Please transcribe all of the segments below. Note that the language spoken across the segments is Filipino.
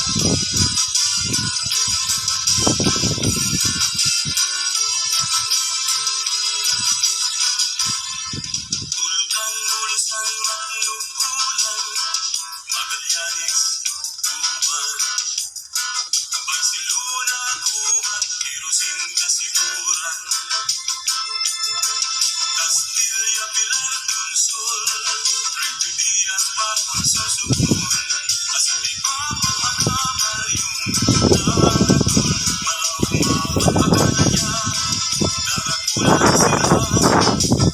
Bulkan-bulsan magnugulan, Magallanes, Tuban, Barcelona, Cuba, Hirosin, Kasiguran, Castilla, Pilar, Consol, Rito Diaz, Bacol, Sorsogon, Asalipa, Mahamar, yung Daragon, Malaumawan, Magalaya, Darakulan sila,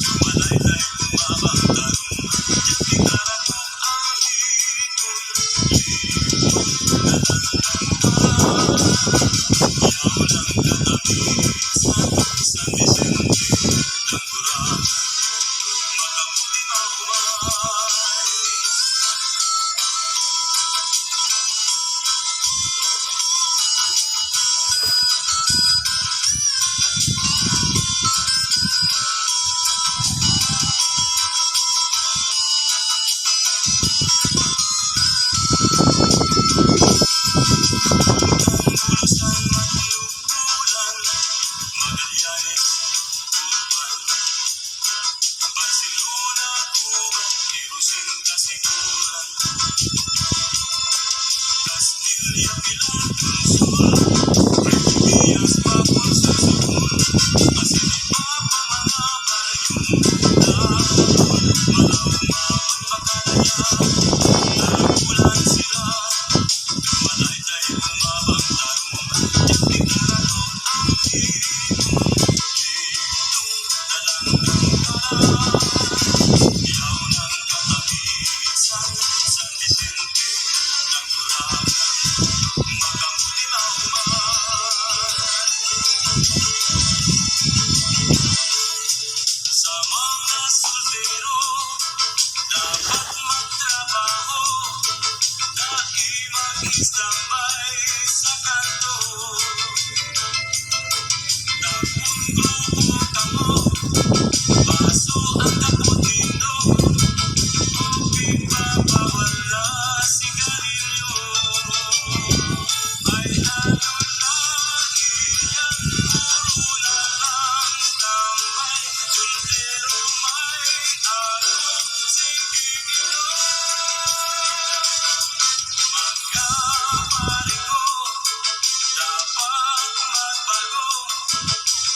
Jumalaytay, Tumabang, Tarong, Yakitarapok, ang hipon, Lipon, Nalangang, Yaw ng Katamisan, San Vicente, Languragan, Makabuti Maumay. Bulkan-bulsan magnugulan, Magallanes, Tuban, Barcelona, Cuba, Hirosin, Kasiguran, Castilla, Pilar, Consol, Rito Diaz, Bacol, Sorsogon, Asilipa, Mahamar, yung Daragon, Malaumawan, Magalaya, Darakulan sila, Jumalaytay, Tumabang, Tarong, Yakitarapok, ang hipon, Lipon, Nalangang, Yaw ng Katamisan, San Vicente, Languragan, Makabuti Maumay. Sa mga soltero, dapat magtrabaho, dahil mag-istambay sa kanto. Tapong grupo tamo, baso ang kaputindo, o pingbabawal na sigarilyo. Ay ano na iyan, puro na lang tambay, soltero may alon, sige mga pare ko, dapat magbago,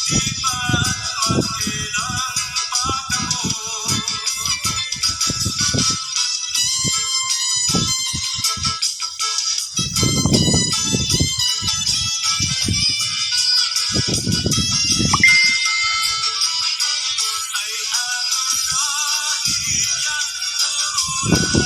di ba't magkilang pagkamo. Ay ano na iyan, puro na